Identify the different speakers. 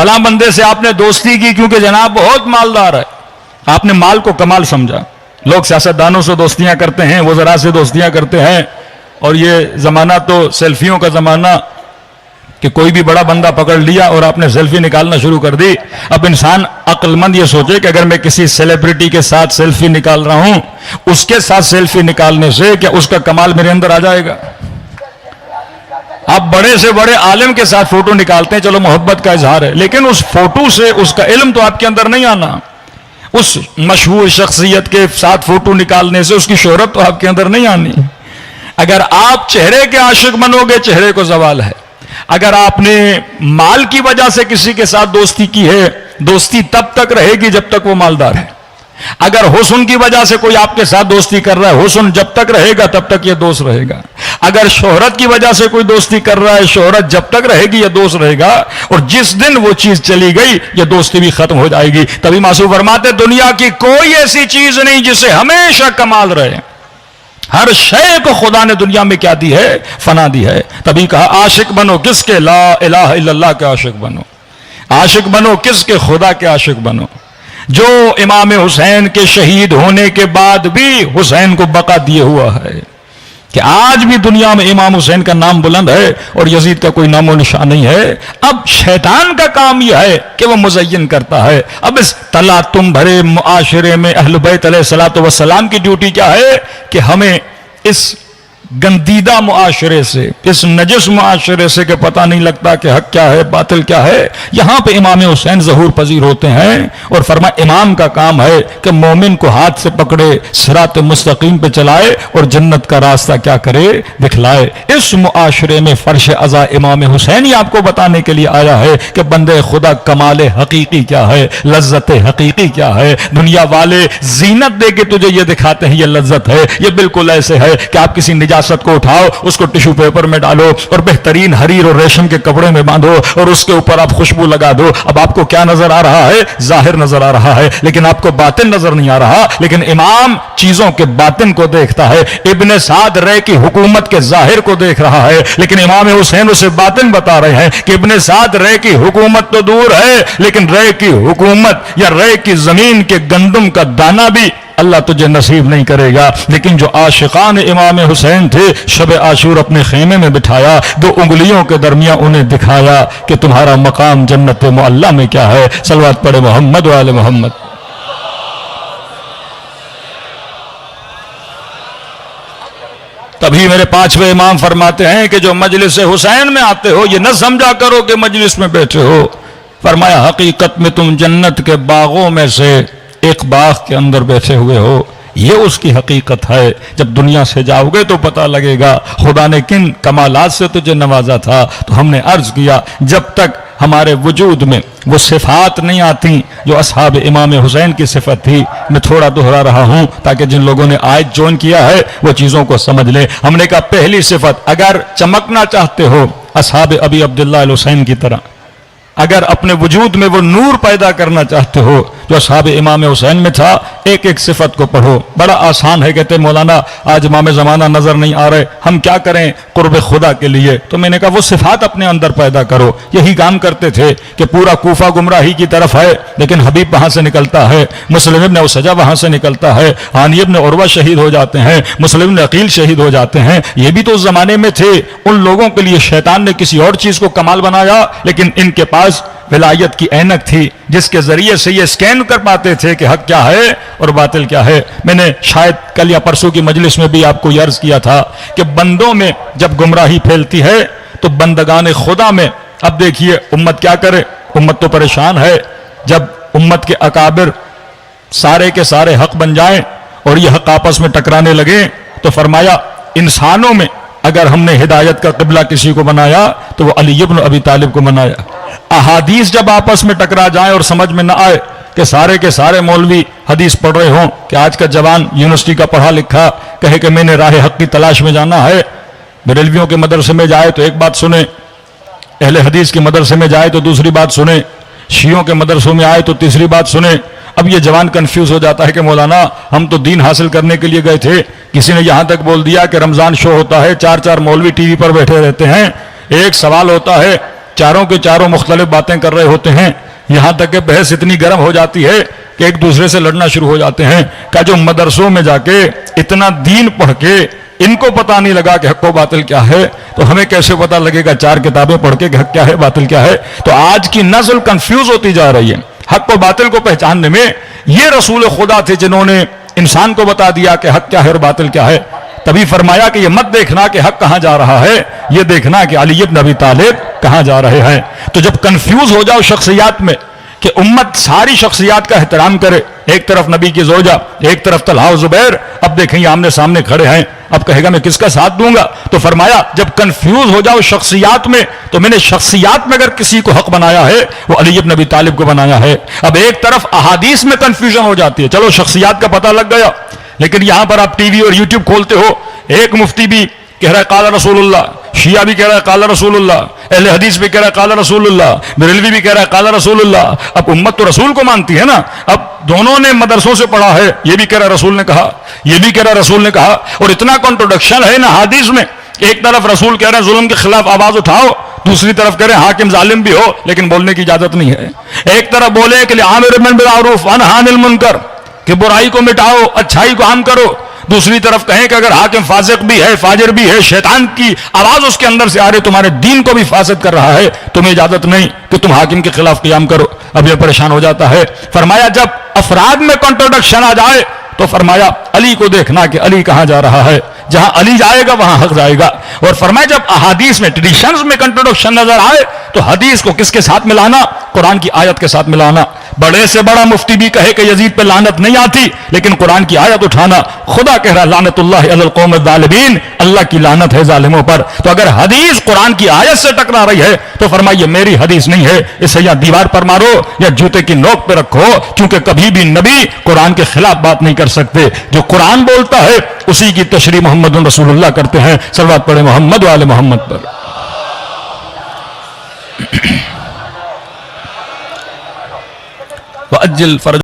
Speaker 1: फला बंदे से आपने दोस्ती की क्योंकि जनाब बहुत मालदार है, आपने माल को कमाल समझा। लोग सियासतदानों से दोस्तियां करते हैं, वज़रा से दोस्तियां करते हैं, और ये ज़माना तो सेल्फियों का ज़माना कि कोई भी बड़ा बंदा पकड़ लिया और आपने सेल्फी निकालना शुरू कर दी। अब इंसान अक्लमंद ये सोचे कि अगर मैं किसी सेलिब्रिटी के साथ सेल्फी निकाल रहा हूं, उसके साथ सेल्फी निकालने से क्या उसका कमाल मेरे अंदर आ जाएगा? आप बड़े से बड़े आलिम के साथ फोटो निकालते हैं, चलो मोहब्बत का इजहार है, लेकिन उस फोटो से उसका इल्म तो आपके अंदर नहीं आना। उस मशहूर शख्सियत के साथ फोटो निकालने से उसकी शोहरत तो आपके अंदर नहीं आनी। अगर आप चेहरे के आशिक बनोगे, चेहरे को सवाल है। अगर आपने माल की वजह से किसी के साथ दोस्ती की है, दोस्ती तब तक रहेगी जब तक वो मालदार है। अगर हुस्न की वजह से कोई आपके साथ दोस्ती कर रहा है, हुस्न जब तक रहेगा तब तक ये दोस्त रहेगा। अगर शोहरत की वजह से कोई दोस्ती कर रहा है, शोहरत जब तक रहेगी ये दोस्त रहेगा, और जिस दिन वो चीज चली गई ये दोस्ती भी खत्म हो जाएगी। तभी मासूम फरमाते दुनिया की कोई ऐसी चीज नहीं जिसे हमेशा कमाल रहे। हर शय को खुदा ने दुनिया में क्या दी है? फना दी है। तभी कहा आशिक बनो किसके? ला इलाहा इल्लल्लाह के आशिक बनो। आशिक बनो किसके? खुदा के आशिक बनो, जो इमाम हुसैन के शहीद होने के बाद भी हुसैन को बका दिए हुआ है, कि आज भी दुनिया में इमाम हुसैन का नाम बुलंद है और यजीद का कोई नामो निशान नहीं है। अब शैतान का काम यह है कि वह मुज़य्यन करता है। अब इस तला तुम भरे मुआशरे में अहले बैत अलैहिस्सलातु वस्सलाम की ड्यूटी क्या है कि हमें इस गंदीदा मुआशरे से, इस नजस मुआशरे से कि पता नहीं लगता कि हक क्या है बातिल क्या है, यहां पे इमाम हुसैन ज़हूर पजीर होते हैं। और फरमा इमाम का काम है कि मोमिन को हाथ से पकड़े, सिरात मुस्तकीम पे चलाए और जन्नत का रास्ता क्या करे? दिखलाए। इस मुआशरे में फर्श अज़ा इमाम हुसैन ही आपको बताने के लिए आया है कि बंदे खुदा कमाल हकीकी क्या है, लज्जत हकीकी क्या है। दुनिया वाले जीनत दे के तुझे ये दिखाते हैं ये लज्जत है। ये बिल्कुल ऐसे है कि आप किसी निजात को उठाओ, उसको टिश्यू पेपर में डालो और बेहतरीन हरीर और रेशम के कपड़े में बांधो और उसके ऊपर आप खुशबू लगा दो। अब आपको क्या नजर आ रहा है? जाहिर नजर आ रहा है, लेकिन आपको बातिन नजर नहीं आ रहा। लेकिन इमाम चीजों के बातिन को देखता है। इब्ने साद रे की हुकूमत के जाहिर को देख रहा है, लेकिन इमाम हुसैन उसे बातिन बता रहे हैं कि इब्ने साद रे की हुकूमत तो दूर है, लेकिन रे की हुकूमत या रे की जमीन के गंदम का दाना भी अल्लाह तुझे नसीब नहीं करेगा। लेकिन जो आशिकान इमाम हुसैन थे, शब आशूर अपने खेमे में बिठाया, दो उंगलियों के दरमियान उन्हें दिखाया कि तुम्हारा मकाम जन्नत मुअल्ला में क्या है। सलवात पढ़े मोहम्मद व आले मोहम्मद। तभी मेरे पांचवें इमाम फरमाते हैं कि जो मजलिस हुसैन में आते हो, ये न समझा करो कि मजलिस में बैठे हो। फरमाया हकीकत में तुम जन्नत के बागों में से एक बाग के अंदर बैठे हुए हो। ये उसकी हकीकत है। जब दुनिया से जाओगे तो पता लगेगा खुदा ने किन कमालात से तुझे नवाजा था। तो हमने अर्ज किया जब तक हमारे वजूद में वो सिफात नहीं आती जो असहाब इमाम हुसैन की सिफत थी। मैं थोड़ा दोहरा रहा हूं ताकि जिन लोगों ने आज ज्वाइन किया है वो चीजों को समझ ले। हमने कहा पहली सिफत, अगर चमकना चाहते हो असहाब अबी अब्दुल्लाह अल हुसैन की तरह, अगर अपने वजूद में वो नूर पैदा करना चाहते हो जो असहाब इमाम हुसैन में था, एक एक सिफत को पढ़ो। बड़ा आसान है। कहते मौलाना आज इमाम ज़माना नजर नहीं आ रहे, हम क्या करें कुर्ब खुदा के लिए? तो मैंने कहा वो सिफात अपने अंदर पैदा करो। यही काम करते थे कि पूरा कूफा गुमराही की तरफ है, लेकिन हबीब वहां से निकलता है, मुस्लिम इब्न उसजा वहां से निकलता है, हानी इब्न उरवा शहीद हो जाते हैं, मुस्लिम इब्न अकील शहीद हो जाते हैं। ये भी तो उस जमाने में थे। उन लोगों के लिए शैतान ने किसी और चीज को कमाल बनाया, लेकिन इनके पास विलायत की ऐनक थी जिसके जरिए से ये स्कैन कर पाते थे कि हक क्या है और बातिल क्या है। मैंने शायद कल या परसों की मजलिस में भी आपको अर्ज किया था कि बंदों में जब गुमराही फैलती है तो बंदगान खुदा में, अब देखिए उम्मत क्या करे, उम्मत तो परेशान है। जब उम्मत के अकाबिर सारे के सारे हक बन जाएं और ये हक आपस में टकराने लगे, तो फरमाया इंसानों में अगर हमने हिदायत का किबला किसी को बनाया तो वो अली इब्न अबी तालिब को बनाया। अहादीस जब आपस में टकरा जाए और समझ में ना आए कि सारे के सारे मौलवी हदीस पढ़ रहे हों, कि आज का जवान यूनिवर्सिटी का पढ़ा लिखा कहे कि मैंने राह हक की तलाश में जाना है, बरेलवियों के मदरसे में जाए तो एक बात सुने, अहले हदीस के मदरसे में जाए तो दूसरी बात सुने, शियों के मदरसों में आए तो तीसरी बात सुने। अब ये जवान कंफ्यूज हो जाता है कि मौलाना हम तो दीन हासिल करने के लिए गए थे, किसी ने यहां तक बोल दिया कि रमजान शो होता है, चार चार मौलवी टीवी पर बैठे रहते हैं, एक सवाल होता है चारों के चारों मुख्तलिफ बातें कर रहे होते हैं, यहां तक कि बहस इतनी गर्म हो जाती है कि एक दूसरे से लड़ना शुरू हो जाते हैं। क्या जो मदरसों में जाके इतना दीन पढ़ के इनको पता नहीं लगा कि हक व बातिल क्या है, तो हमें कैसे पता लगेगा 4 किताबें पढ़ के कि हक क्या है बातिल क्या है। तो आज की नस्ल कंफ्यूज होती जा रही है हक व बातिल को पहचानने में। ये रसूल खुदा थे जिन्होंने इंसान को बता दिया कि हक क्या है और बातिल क्या है। तभी फरमाया कि ये मत देखना कि हक कहां जा रहा है, ये देखना कि अली इब्न अबी तालिब कहां जा रहे हैं। तो जब कंफ्यूज हो जाओ शख्सियात में कि उम्मत सारी शख्सियात का एहतराम करे, एक तरफ नबी की जोजा, एक तरफ तलहा जुबैर, अब देखेंगे आमने सामने खड़े हैं, अब कहेगा मैं किसका साथ दूंगा। तो फरमाया जब कंफ्यूज हो जाओ शख्सियात में, तो मैंने शख्सियात में अगर किसी को हक बनाया है वो अली इब्न अबी तालिब को बनाया है। अब एक तरफ अहादीस में कंफ्यूजन हो जाती है, चलो शख्सियात का पता लग गया, लेकिन यहां पर आप टीवी और यूट्यूब खोलते हो, एक मुफ्ती भी कह रहा है काला रसूलुल्लाह, शिया भी कह रहा है काला रसूलुल्लाह, अहले हदीस भी कह रहा है काला रसूलुल्लाह, बरेलवी भी कह रहा है काला रसूलुल्लाह। अब उम्मत तो रसूल को मानती है ना, अब दोनों ने मदरसों से पढ़ा है, ये भी कह रहा रसूल ने कहा, ये भी कह रहा रसूल ने कहा, और इतना कॉन्ट्रोडक्शन है ना हदीस में। एक तरफ रसूल कह रहे हैं जुल्म के खिलाफ आवाज उठाओ, दूसरी तरफ कह रहे हैं हाकिम जालिम भी हो लेकिन बोलने की इजाजत नहीं है। एक तरफ बोले कि आमिर बिल मारूफ व नही अनिल मुनकर, कि बुराई को मिटाओ अच्छाई को आम करो, दूसरी तरफ कहें कि अगर हाकिम फासिक भी है फाजिर भी है, शैतान की आवाज उसके अंदर से आ रही, तुम्हारे दीन को भी फासिद कर रहा है, तुम्हें इजाजत नहीं कि तुम हाकिम के खिलाफ क़ियाम करो। अब यह परेशान हो जाता है। फरमाया जब अफराद में कॉन्ट्रोडक्शन आ जाए तो फरमाया अली को देखना कि अली कहां जा रहा है, जहां अली जाएगा वहां हक जाएगा। और फरमाया जब अहादीस में ट्रेडिशंस में कॉन्ट्रोडक्शन नजर आए तो हदीस को किसके साथ मिलाना, कुरान की आयत के साथ मिलाना। बड़े से बड़ा मुफ्ती भी कहे कि यजीद पे लानत नहीं आती, लेकिन कुरान की आयत उठाना। खुदा कह रहा लानतुल्लाहि अलल कौम ज़ालिमीन, अल्लाह की लानत है जालिमों पर। तो अगर हदीस कुरान की आयत से टकरा रही है तो फरमाइए मेरी हदीस नहीं है, इसे या दीवार पर मारो या जूते की नोक पे रखो, क्योंकि कभी भी नबी कुरान के खिलाफ बात नहीं कर सकते। जो कुरान बोलता है उसी की तशरीह मोहम्मद रसूलुल्लाह करते हैं। सलवात पढ़े मोहम्मद वाले मोहम्मद पर। वअज्जिल फरज